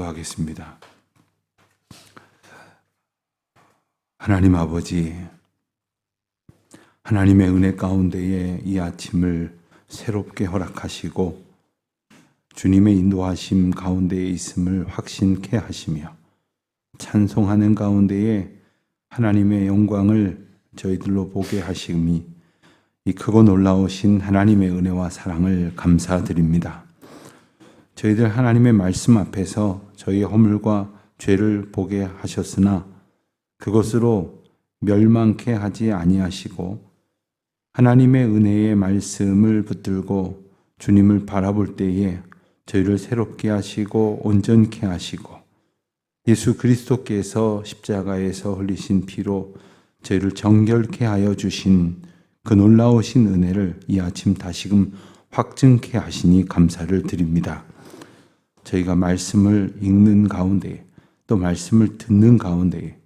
기도하겠습니다. 하나님 아버지, 하나님의 은혜 가운데에 이 아침을 새롭게 허락하시고 주님의 인도하심 가운데에 있음을 확신케 하시며 찬송하는 가운데에 하나님의 영광을 저희들로 보게 하심이 이 크고 놀라우신 하나님의 은혜와 사랑을 감사드립니다. 저희들 하나님의 말씀 앞에서 저희의 허물과 죄를 보게 하셨으나 그것으로 멸망케 하지 아니하시고 하나님의 은혜의 말씀을 붙들고 주님을 바라볼 때에 저희를 새롭게 하시고 온전케 하시고 예수 그리스도께서 십자가에서 흘리신 피로 저희를 정결케 하여 주신 그 놀라우신 은혜를 이 아침 다시금 확증케 하시니 감사를 드립니다. 저희가 말씀을 읽는 가운데 또 말씀을 듣는 가운데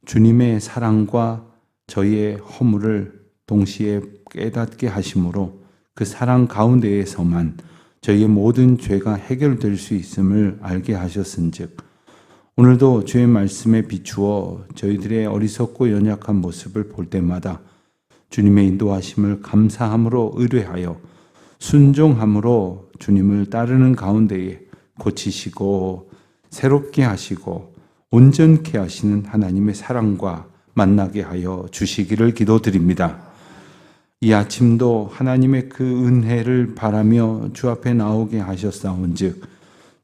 주님의 사랑과 저희의 허물을 동시에 깨닫게 하심으로 그 사랑 가운데에서만 저희의 모든 죄가 해결될 수 있음을 알게 하셨은즉 오늘도 주의 말씀에 비추어 저희들의 어리석고 연약한 모습을 볼 때마다 주님의 인도하심을 감사함으로 의뢰하여 순종함으로 주님을 따르는 가운데에 고치시고 새롭게 하시고 온전케 하시는 하나님의 사랑과 만나게 하여 주시기를 기도드립니다. 이 아침도 하나님의 그 은혜를 바라며 주 앞에 나오게 하셨사온즉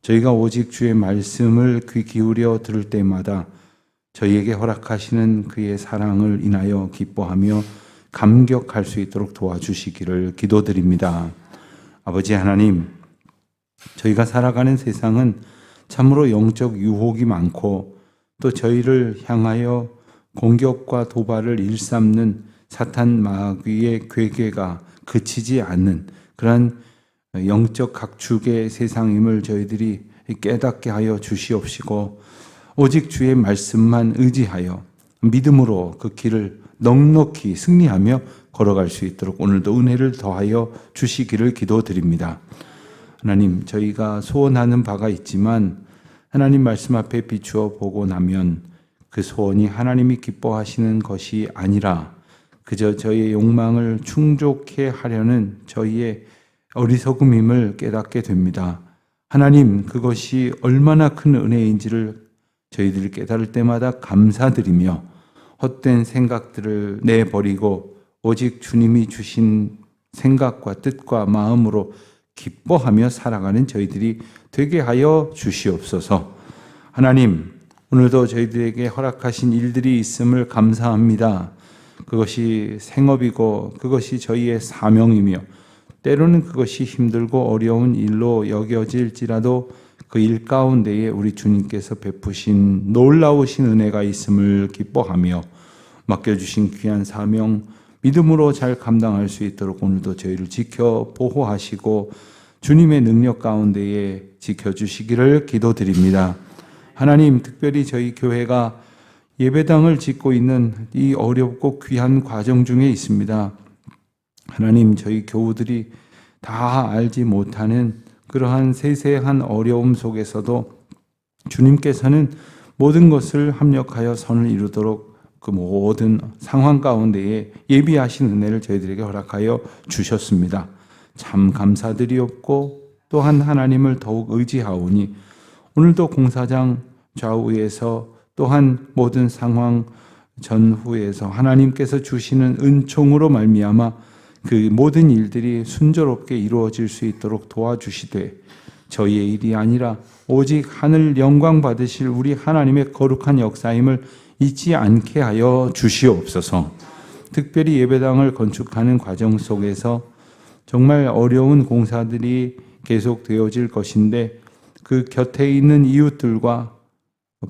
저희가 오직 주의 말씀을 귀 기울여 들을 때마다 저희에게 허락하시는 그의 사랑을 인하여 기뻐하며 감격할 수 있도록 도와주시기를 기도드립니다. 아버지 하나님, 저희가 살아가는 세상은 참으로 영적 유혹이 많고 또 저희를 향하여 공격과 도발을 일삼는 사탄 마귀의 괴계가 그치지 않는 그러한 영적 각축의 세상임을 저희들이 깨닫게 하여 주시옵시고 오직 주의 말씀만 의지하여 믿음으로 그 길을 넉넉히 승리하며 걸어갈 수 있도록 오늘도 은혜를 더하여 주시기를 기도드립니다. 하나님, 저희가 소원하는 바가 있지만 하나님 말씀 앞에 비추어 보고 나면 그 소원이 하나님이 기뻐하시는 것이 아니라 그저 저희의 욕망을 충족해 하려는 저희의 어리석음임을 깨닫게 됩니다. 하나님, 그것이 얼마나 큰 은혜인지를 저희들이 깨달을 때마다 감사드리며 헛된 생각들을 내버리고 오직 주님이 주신 생각과 뜻과 마음으로 기뻐하며 살아가는 저희들이 되게 하여 주시옵소서. 하나님, 오늘도 저희들에게 허락하신 일들이 있음을 감사합니다. 그것이 생업이고 그것이 저희의 사명이며 때로는 그것이 힘들고 어려운 일로 여겨질지라도 그 일 가운데에 우리 주님께서 베푸신 놀라우신 은혜가 있음을 기뻐하며 맡겨주신 귀한 사명 믿음으로 잘 감당할 수 있도록 오늘도 저희를 지켜 보호하시고 주님의 능력 가운데에 지켜주시기를 기도드립니다. 하나님, 특별히 저희 교회가 예배당을 짓고 있는 이 어렵고 귀한 과정 중에 있습니다. 하나님, 저희 교우들이 다 알지 못하는 그러한 세세한 어려움 속에서도 주님께서는 모든 것을 합력하여 선을 이루도록 그 모든 상황 가운데에 예비하신 은혜를 저희들에게 허락하여 주셨습니다. 참 감사드리옵고 또한 하나님을 더욱 의지하오니 오늘도 공사장 좌우에서 또한 모든 상황 전후에서 하나님께서 주시는 은총으로 말미암아 그 모든 일들이 순조롭게 이루어질 수 있도록 도와주시되 저희의 일이 아니라 오직 하늘 영광 받으실 우리 하나님의 거룩한 역사임을 잊지 않게 하여 주시옵소서. 특별히 예배당을 건축하는 과정 속에서 정말 어려운 공사들이 계속되어질 것인데 그 곁에 있는 이웃들과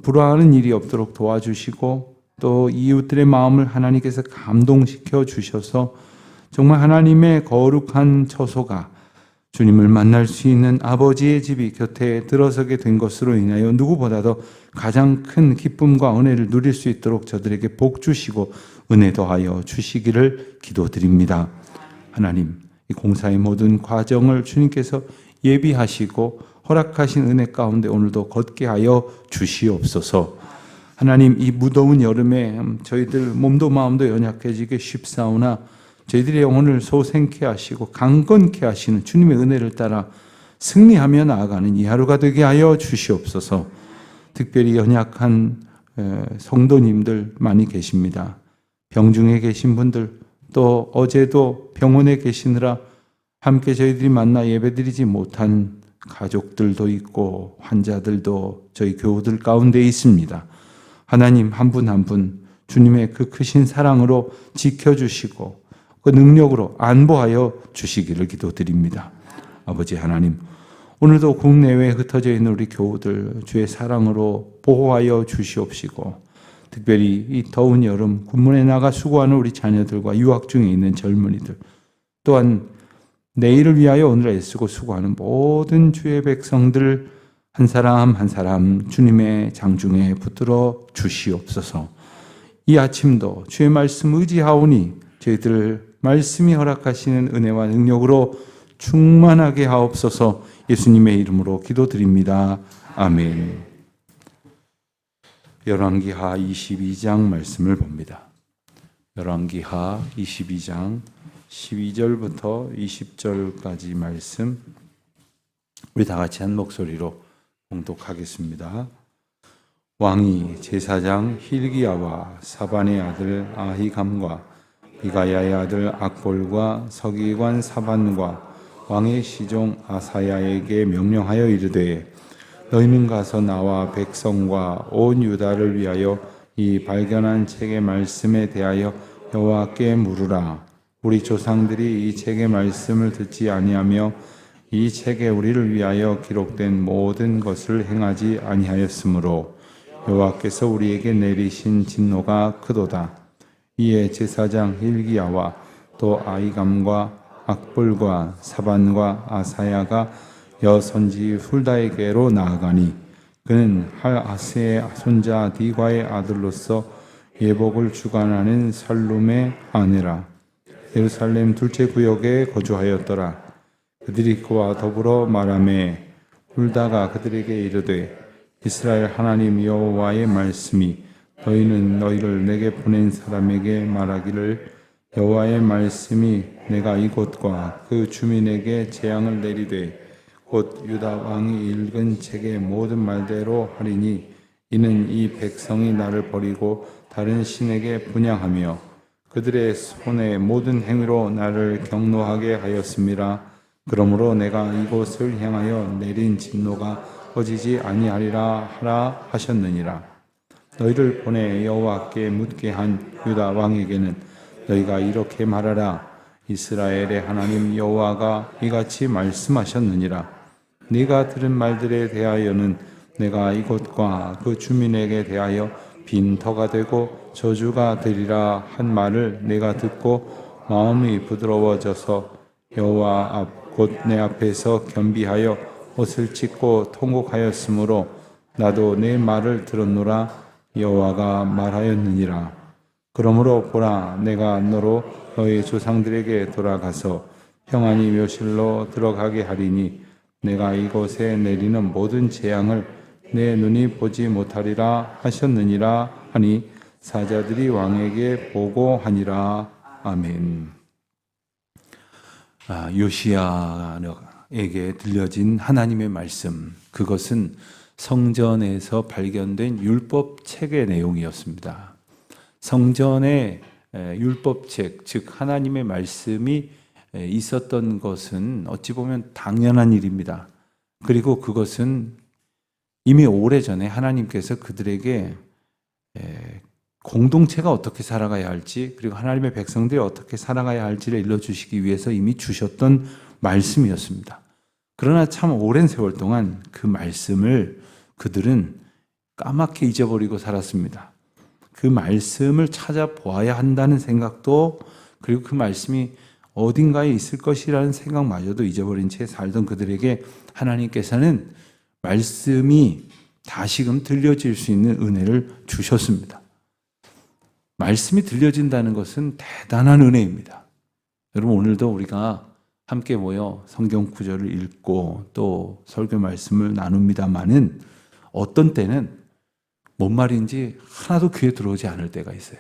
불화하는 일이 없도록 도와주시고 또 이웃들의 마음을 하나님께서 감동시켜 주셔서 정말 하나님의 거룩한 처소가 주님을 만날 수 있는 아버지의 집이 곁에 들어서게 된 것으로 인하여 누구보다도 가장 큰 기쁨과 은혜를 누릴 수 있도록 저들에게 복 주시고 은혜 더하여 주시기를 기도드립니다. 하나님, 이 공사의 모든 과정을 주님께서 예비하시고 허락하신 은혜 가운데 오늘도 걷게 하여 주시옵소서. 하나님, 이 무더운 여름에 저희들 몸도 마음도 연약해지게 쉽사오나 저희들의 영혼을 소생케 하시고 강건케 하시는 주님의 은혜를 따라 승리하며 나아가는 이 하루가 되게 하여 주시옵소서. 특별히 연약한 성도님들 많이 계십니다. 병중에 계신 분들, 또 어제도 병원에 계시느라 함께 저희들이 만나 예배드리지 못한 가족들도 있고 환자들도 저희 교우들 가운데 있습니다. 하나님, 한 분 한 분 주님의 그 크신 사랑으로 지켜주시고 그 능력으로 안보하여 주시기를 기도드립니다. 아버지 하나님, 오늘도 국내외에 흩어져 있는 우리 교우들 주의 사랑으로 보호하여 주시옵시고, 특별히 이 더운 여름 군문에 나가 수고하는 우리 자녀들과 유학 중에 있는 젊은이들, 또한 내일을 위하여 오늘 애쓰고 수고하는 모든 주의 백성들 한 사람 한 사람 주님의 장중에 붙들어 주시옵소서. 이 아침도 주의 말씀 의지하오니 저희들 말씀이 허락하시는 은혜와 능력으로 충만하게 하옵소서. 예수님의 이름으로 기도드립니다. 아멘. 열왕기하 22장 말씀을 봅니다. 열왕기하 22장 12절부터 20절까지 말씀, 우리 다 같이 한 목소리로 봉독하겠습니다. 왕이 제사장 힐기야와 사반의 아들 아히감과 미가야의 아들 악볼과 서기관 사반과 왕의 시종 아사야에게 명령하여 이르되, 너희는 가서 나와 백성과 온 유다를 위하여 이 발견한 책의 말씀에 대하여 여호와께 물으라. 우리 조상들이 이 책의 말씀을 듣지 아니하며 이 책에 우리를 위하여 기록된 모든 것을 행하지 아니하였으므로 여호와께서 우리에게 내리신 진노가 크도다. 이에 제사장 힐기야와 또 아히감과 악볼과 사반과 아사야가 여선지 훌다에게로 나아가니, 그는 할아스의 손자 디과의 아들로서 예복을 주관하는 살룸의 아내라. 예루살렘 둘째 구역에 거주하였더라. 그들이 그와 더불어 말하매 훌다가 그들에게 이르되, 이스라엘 하나님 여호와의 말씀이 너희는 너희를 내게 보낸 사람에게 말하기를, 여호와의 말씀이 내가 이곳과 그 주민에게 재앙을 내리되 곧 유다 왕이 읽은 책의 모든 말대로 하리니, 이는 이 백성이 나를 버리고 다른 신에게 분향하며 그들의 손의 모든 행위로 나를 경노하게 하였음이라. 그러므로 내가 이곳을 향하여 내린 진노가 꺼지지 아니하리라 하라 하셨느니라. 너희를 보내 여호와께 묻게 한 유다 왕에게는 너희가 이렇게 말하라. 이스라엘의 하나님 여호와가 이같이 말씀하셨느니라. 네가 들은 말들에 대하여는 내가 이곳과 그 주민에게 대하여 빈터가 되고 저주가 되리라 한 말을 내가 듣고 마음이 부드러워져서 여호와 앞 곧 내 앞에서 겸비하여 옷을 찢고 통곡하였으므로 나도 내 말을 들었노라. 여호와가 말하였느니라. 그러므로 보라, 내가 너로 너희 조상들에게 돌아가서 평안히 묘실로 들어가게 하리니, 내가 이곳에 내리는 모든 재앙을 내 눈이 보지 못하리라 하셨느니라 하니, 사자들이 왕에게 보고하니라. 아멘. 요시야에게 들려진 하나님의 말씀, 그것은 성전에서 발견된 율법책의 내용이었습니다. 성전의 율법책, 즉 하나님의 말씀이 있었던 것은 어찌 보면 당연한 일입니다. 그리고 그것은 이미 오래전에 하나님께서 그들에게 공동체가 어떻게 살아가야 할지, 그리고 하나님의 백성들이 어떻게 살아가야 할지를 일러주시기 위해서 이미 주셨던 말씀이었습니다. 그러나 참 오랜 세월 동안 그 말씀을 그들은 까맣게 잊어버리고 살았습니다. 그 말씀을 찾아보아야 한다는 생각도, 그리고 그 말씀이 어딘가에 있을 것이라는 생각마저도 잊어버린 채 살던 그들에게 하나님께서는 말씀이 다시금 들려질 수 있는 은혜를 주셨습니다. 말씀이 들려진다는 것은 대단한 은혜입니다. 여러분, 오늘도 우리가 함께 모여 성경 구절을 읽고 또 설교 말씀을 나눕니다마는 어떤 때는 뭔 말인지 하나도 귀에 들어오지 않을 때가 있어요.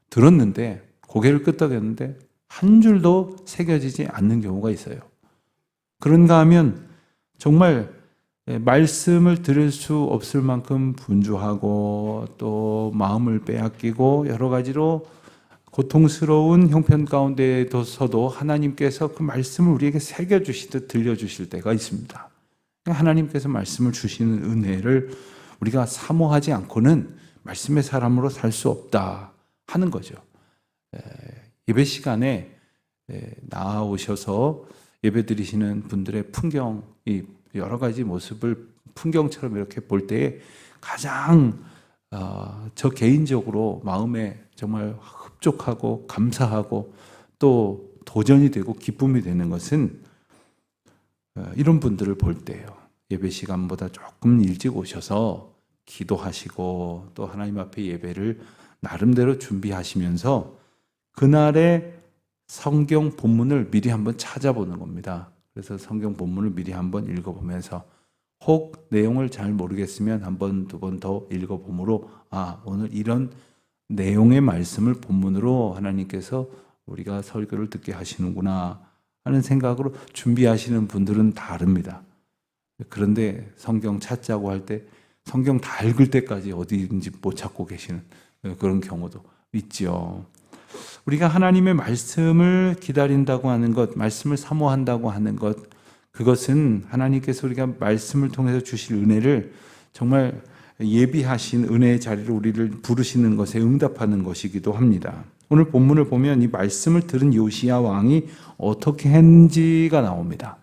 들었는데 고개를 끄덕였는데 한 줄도 새겨지지 않는 경우가 있어요. 그런가 하면 정말 말씀을 들을 수 없을 만큼 분주하고 또 마음을 빼앗기고 여러 가지로 고통스러운 형편 가운데서도 하나님께서 그 말씀을 우리에게 새겨주시듯 들려주실 때가 있습니다. 하나님께서 말씀을 주시는 은혜를 우리가 사모하지 않고는 말씀의 사람으로 살 수 없다 하는 거죠. 예배 시간에 나오셔서 예배 드리시는 분들의 풍경이 여러 가지 모습을 풍경처럼 이렇게 볼 때에 가장 저 개인적으로 마음에 정말 흡족하고 감사하고 또 도전이 되고 기쁨이 되는 것은 이런 분들을 볼 때예요. 예배 시간보다 조금 일찍 오셔서 기도하시고 또 하나님 앞에 예배를 나름대로 준비하시면서 그날의 성경 본문을 미리 한번 찾아보는 겁니다. 그래서 성경 본문을 미리 한번 읽어보면서 혹 내용을 잘 모르겠으면 한 번, 두 번 더 읽어보므로 오늘 이런 내용의 말씀을 본문으로 하나님께서 우리가 설교를 듣게 하시는구나 하는 생각으로 준비하시는 분들은 다릅니다. 그런데 성경 찾자고 할 때 성경 다 읽을 때까지 어디인지 못 찾고 계시는 그런 경우도 있죠. 우리가 하나님의 말씀을 기다린다고 하는 것, 말씀을 사모한다고 하는 것, 그것은 하나님께서 우리가 말씀을 통해서 주실 은혜를 정말 예비하신 은혜의 자리로 우리를 부르시는 것에 응답하는 것이기도 합니다. 오늘 본문을 보면 이 말씀을 들은 요시야 왕이 어떻게 했는지가 나옵니다.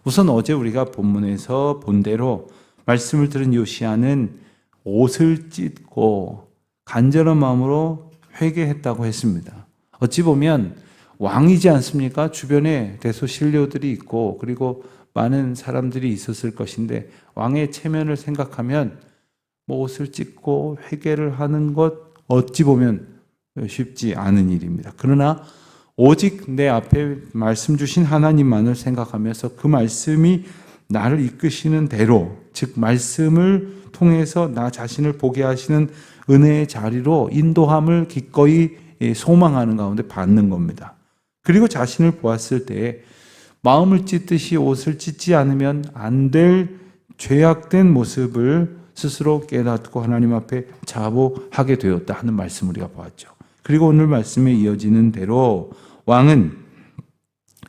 우선 어제 우리가 본문에서 본 대로 말씀을 들은 요시야는 옷을 찢고 간절한 마음으로 회개했다고 했습니다. 어찌 보면 왕이지 않습니까? 주변에 대소신료들이 있고 그리고 많은 사람들이 있었을 것인데 왕의 체면을 생각하면 옷을 찢고 회개를 하는 것 어찌 보면 쉽지 않은 일입니다. 그러나 오직 내 앞에 말씀 주신 하나님만을 생각하면서 그 말씀이 나를 이끄시는 대로, 즉 말씀을 통해서 나 자신을 보게 하시는 은혜의 자리로 인도함을 기꺼이 소망하는 가운데 받는 겁니다. 그리고 자신을 보았을 때에 마음을 찢듯이 옷을 찢지 않으면 안 될 죄악된 모습을 스스로 깨닫고 하나님 앞에 자복하게 되었다 하는 말씀을 우리가 보았죠. 그리고 오늘 말씀에 이어지는 대로 왕은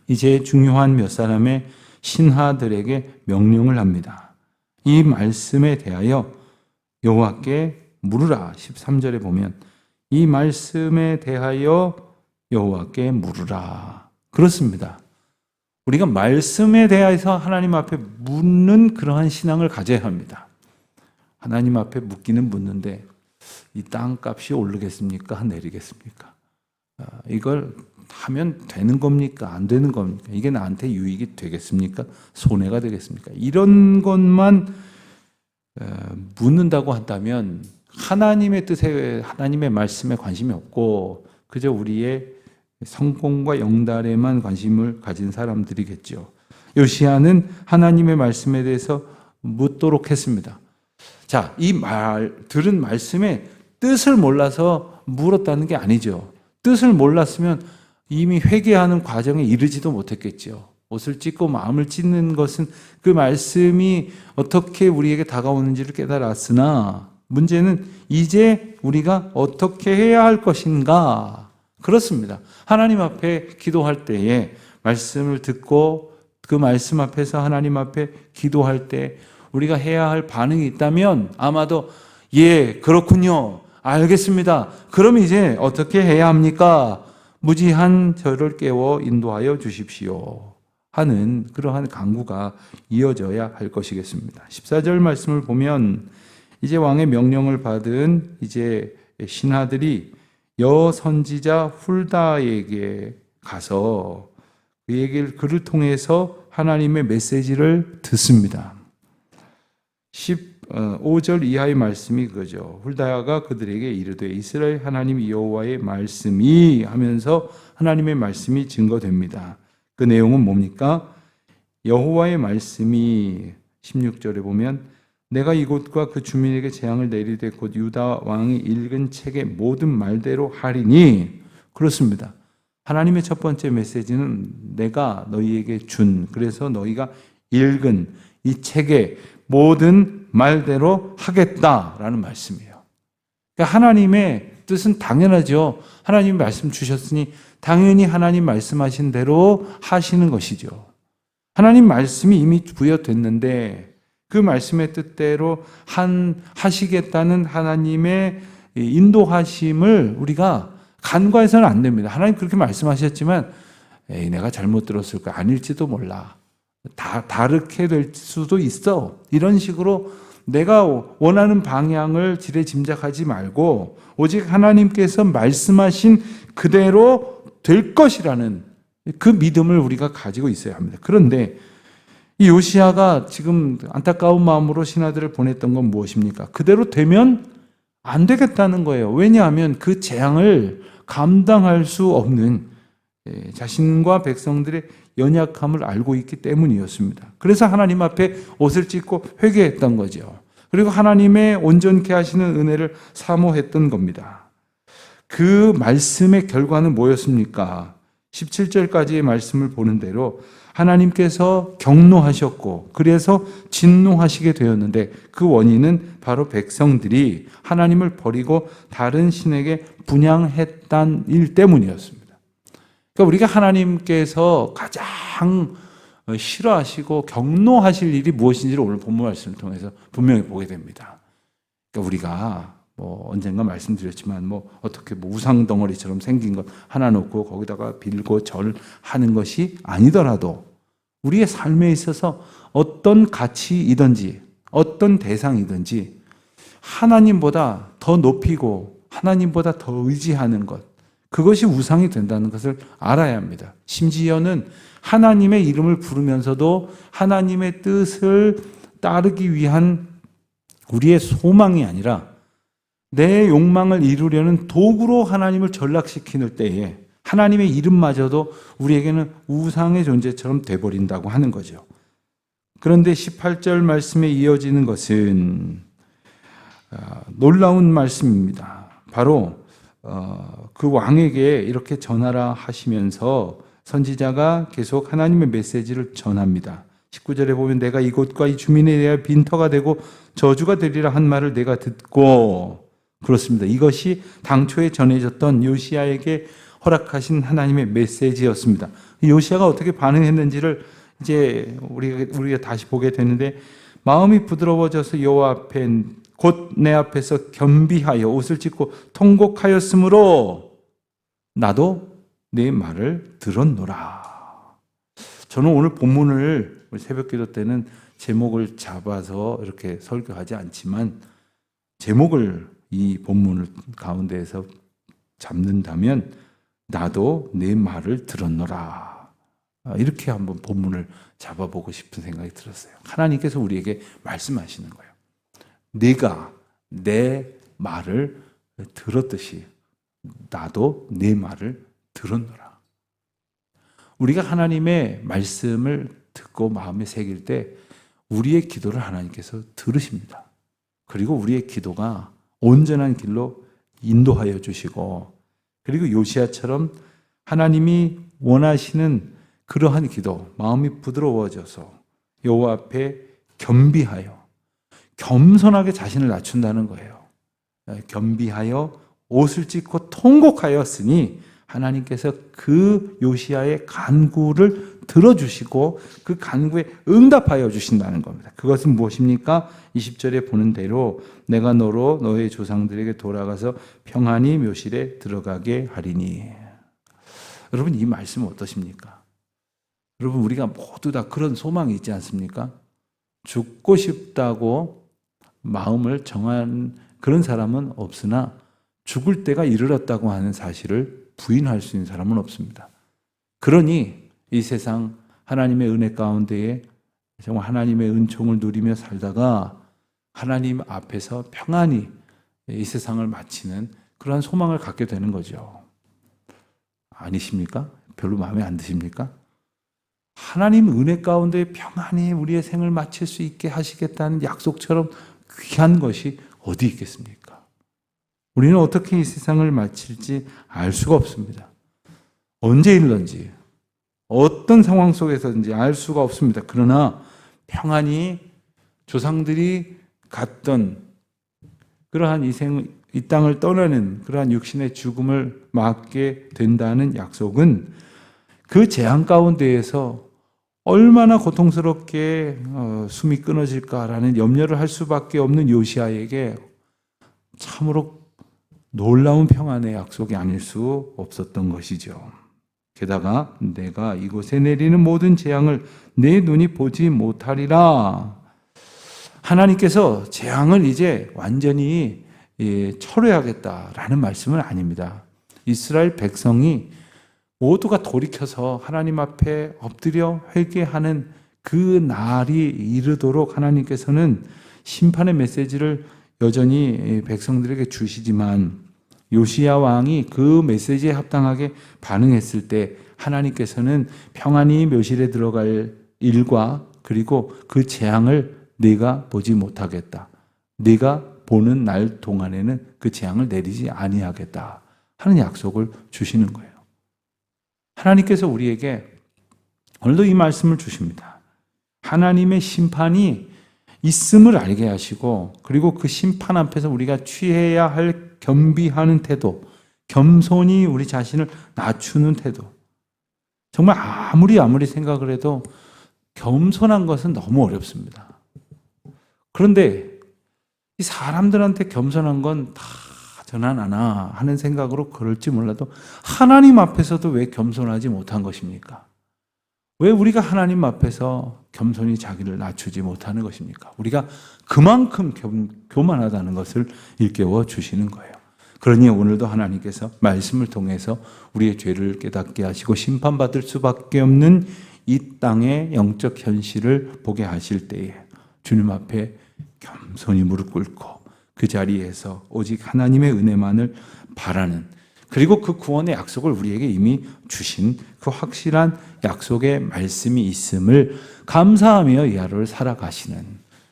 이제 중요한 몇 사람의 신하들에게 명령을 합니다. 이 말씀에 대하여 여호와께 물으라. 13절에 보면 이 말씀에 대하여 여호와께 물으라. 그렇습니다. 우리가 말씀에 대해서 하나님 앞에 묻는 그러한 신앙을 가져야 합니다. 하나님 앞에 묻기는 묻는데 이 땅값이 오르겠습니까? 내리겠습니까? 이걸 하면 되는 겁니까? 안 되는 겁니까? 이게 나한테 유익이 되겠습니까? 손해가 되겠습니까? 이런 것만 묻는다고 한다면 하나님의 뜻에, 하나님의 말씀에 관심이 없고 그저 우리의 성공과 영달에만 관심을 가진 사람들이겠죠. 요시야는 하나님의 말씀에 대해서 묻도록 했습니다. 자, 이 들은 말씀의 뜻을 몰라서 물었다는 게 아니죠. 뜻을 몰랐으면 이미 회개하는 과정에 이르지도 못했겠죠. 옷을 찢고 마음을 찢는 것은 그 말씀이 어떻게 우리에게 다가오는지를 깨달았으나 문제는 이제 우리가 어떻게 해야 할 것인가? 그렇습니다. 하나님 앞에 기도할 때에 말씀을 듣고 그 말씀 앞에서 하나님 앞에 기도할 때 우리가 해야 할 반응이 있다면 아마도 예, 그렇군요. 알겠습니다. 그럼 이제 어떻게 해야 합니까? 무지한 저를 깨워 인도하여 주십시오 하는 그러한 간구가 이어져야 할 것이겠습니다. 14절 말씀을 보면 이제 왕의 명령을 받은 이제 신하들이 여선지자 훌다에게 가서 그를 통해서 하나님의 메시지를 듣습니다. 15절 이하의 말씀이 그거죠. 훌다가 그들에게 이르되 이스라엘 하나님 여호와의 말씀이 하면서 하나님의 말씀이 증거됩니다. 그 내용은 뭡니까? 여호와의 말씀이 16절에 보면 내가 이곳과 그 주민에게 재앙을 내리되 곧 유다 왕이 읽은 책의 모든 말대로 하리니. 그렇습니다. 하나님의 첫 번째 메시지는 내가 너희에게 준, 그래서 너희가 읽은 이 책의 모든 말대로 하겠다라는 말씀이에요. 그러니까 하나님의 뜻은 당연하죠. 하나님이 말씀 주셨으니 당연히 하나님 말씀하신 대로 하시는 것이죠. 하나님 말씀이 이미 부여됐는데 그 말씀의 뜻대로 하시겠다는 하나님의 인도하심을 우리가 간과해서는 안 됩니다. 하나님 그렇게 말씀하셨지만 에이, 내가 잘못 들었을 거야. 아닐지도 몰라. 다르게 될 수도 있어. 이런 식으로 내가 원하는 방향을 지레짐작하지 말고 오직 하나님께서 말씀하신 그대로 될 것이라는 그 믿음을 우리가 가지고 있어야 합니다. 그런데 이 요시야가 지금 안타까운 마음으로 신하들을 보냈던 건 무엇입니까? 그대로 되면 안 되겠다는 거예요. 왜냐하면 그 재앙을 감당할 수 없는 자신과 백성들의 연약함을 알고 있기 때문이었습니다. 그래서 하나님 앞에 옷을 찢고 회개했던 거죠. 그리고 하나님의 온전케 하시는 은혜를 사모했던 겁니다. 그 말씀의 결과는 뭐였습니까? 17절까지의 말씀을 보는 대로 하나님께서 경노하셨고 그래서 진노하시게 되었는데 그 원인은 바로 백성들이 하나님을 버리고 다른 신에게 분향했다는 일 때문이었습니다. 그러니까 우리가 하나님께서 가장 싫어하시고 경노하실 일이 무엇인지를 오늘 본문 말씀을 통해서 분명히 보게 됩니다. 그러니까 우리가 언젠가 말씀드렸지만 어떻게 우상 덩어리처럼 생긴 것 하나 놓고 거기다가 빌고 절하는 것이 아니더라도 우리의 삶에 있어서 어떤 가치이든지 어떤 대상이든지 하나님보다 더 높이고 하나님보다 더 의지하는 것, 그것이 우상이 된다는 것을 알아야 합니다. 심지어는 하나님의 이름을 부르면서도 하나님의 뜻을 따르기 위한 우리의 소망이 아니라 내 욕망을 이루려는 도구로 하나님을 전락시키는 때에 하나님의 이름마저도 우리에게는 우상의 존재처럼 돼버린다고 하는 거죠. 그런데 18절 말씀에 이어지는 것은 놀라운 말씀입니다. 바로 그 왕에게 이렇게 전하라 하시면서 선지자가 계속 하나님의 메시지를 전합니다. 19절에 보면 내가 이곳과 이 주민에 대하여 빈터가 되고 저주가 되리라 한 말을 내가 듣고, 그렇습니다. 이것이 당초에 전해졌던 요시야에게 허락하신 하나님의 메시지였습니다. 요시야가 어떻게 반응했는지를 이제 우리가 다시 보게 되는데, 마음이 부드러워져서 여호와 앞에 곧 내 앞에서 겸비하여 옷을 찢고 통곡하였으므로 나도 네 말을 들었노라. 저는 오늘 본문을 새벽기도 때는 제목을 잡아서 이렇게 설교하지 않지만, 제목을 이 본문을 가운데에서 잡는다면 나도 네 말을 들었노라, 이렇게 한번 본문을 잡아보고 싶은 생각이 들었어요. 하나님께서 우리에게 말씀하시는 거예요. 네가 내 말을 들었듯이 나도 네 말을 들었노라. 우리가 하나님의 말씀을 듣고 마음에 새길 때 우리의 기도를 하나님께서 들으십니다. 그리고 우리의 기도가 온전한 길로 인도하여 주시고, 그리고 요시야처럼 하나님이 원하시는 그러한 기도, 마음이 부드러워져서 여호와 앞에 겸비하여 겸손하게 자신을 낮춘다는 거예요. 겸비하여 옷을 찢고 통곡하였으니 하나님께서 그 요시야의 간구를 들어주시고 그 간구에 응답하여 주신다는 겁니다. 그것은 무엇입니까? 20절에 보는 대로 내가 너로 너의 조상들에게 돌아가서 평안히 묘실에 들어가게 하리니. 여러분, 이 말씀은 어떠십니까? 여러분, 우리가 모두 다 그런 소망이 있지 않습니까? 죽고 싶다고 마음을 정한 그런 사람은 없으나 죽을 때가 이르렀다고 하는 사실을 부인할 수 있는 사람은 없습니다. 그러니 이 세상 하나님의 은혜 가운데에 정말 하나님의 은총을 누리며 살다가 하나님 앞에서 평안히 이 세상을 마치는 그러한 소망을 갖게 되는 거죠. 아니십니까? 별로 마음에 안 드십니까? 하나님 은혜 가운데 평안히 우리의 생을 마칠 수 있게 하시겠다는 약속처럼 귀한 것이 어디 있겠습니까? 우리는 어떻게 이 세상을 마칠지 알 수가 없습니다. 언제 일런지 어떤 상황 속에서든지 알 수가 없습니다. 그러나 평안히 조상들이 갔던 그러한 이 땅을 떠나는 그러한 육신의 죽음을 맞게 된다는 약속은 그 재앙 가운데에서 얼마나 고통스럽게 숨이 끊어질까라는 염려를 할 수밖에 없는 요시야에게 참으로 놀라운 평안의 약속이 아닐 수 없었던 것이죠. 게다가 내가 이곳에 내리는 모든 재앙을 내 눈이 보지 못하리라. 하나님께서 재앙을 이제 완전히 철회하겠다라는 말씀은 아닙니다. 이스라엘 백성이 모두가 돌이켜서 하나님 앞에 엎드려 회개하는 그 날이 이르도록 하나님께서는 심판의 메시지를 여전히 백성들에게 주시지만 요시야 왕이 그 메시지에 합당하게 반응했을 때 하나님께서는 평안히 묘실에 들어갈 일과 그리고 그 재앙을 네가 보지 못하겠다. 네가 보는 날 동안에는 그 재앙을 내리지 아니하겠다 하는 약속을 주시는 거예요. 하나님께서 우리에게 오늘도 이 말씀을 주십니다. 하나님의 심판이 있음을 알게 하시고 그리고 그 심판 앞에서 우리가 취해야 할 겸비하는 태도, 겸손히 우리 자신을 낮추는 태도. 정말 아무리 생각을 해도 겸손한 것은 너무 어렵습니다. 그런데 이 사람들한테 겸손한 건 다 전하나 하는 생각으로 그럴지 몰라도 하나님 앞에서도 왜 겸손하지 못한 것입니까? 왜 우리가 하나님 앞에서 겸손히 자기를 낮추지 못하는 것입니까? 우리가 그만큼 교만하다는 것을 일깨워 주시는 거예요. 그러니 오늘도 하나님께서 말씀을 통해서 우리의 죄를 깨닫게 하시고 심판받을 수밖에 없는 이 땅의 영적 현실을 보게 하실 때에 주님 앞에 겸손히 무릎 꿇고 그 자리에서 오직 하나님의 은혜만을 바라는 그리고 그 구원의 약속을 우리에게 이미 주신 그 확실한 약속의 말씀이 있음을 감사하며 이 하루를 살아가시는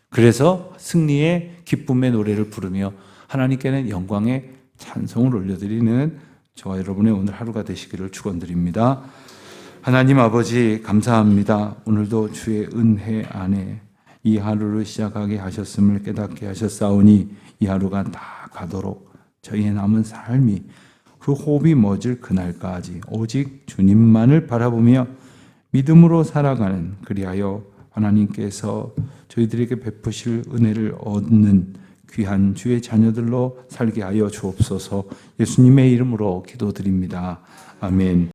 그래서 승리의 기쁨의 노래를 부르며 하나님께는 영광의 찬송을 올려드리는 저와 여러분의 오늘 하루가 되시기를 축원드립니다. 하나님 아버지 감사합니다. 오늘도 주의 은혜 안에 이 하루를 시작하게 하셨음을 깨닫게 하셨사오니 이 하루가 다 가도록 저희의 남은 삶이 그 호흡이 멎을 그날까지 오직 주님만을 바라보며 믿음으로 살아가는 그리하여 하나님께서 저희들에게 베푸실 은혜를 얻는 귀한 주의 자녀들로 살게 하여 주옵소서. 예수님의 이름으로 기도드립니다. 아멘.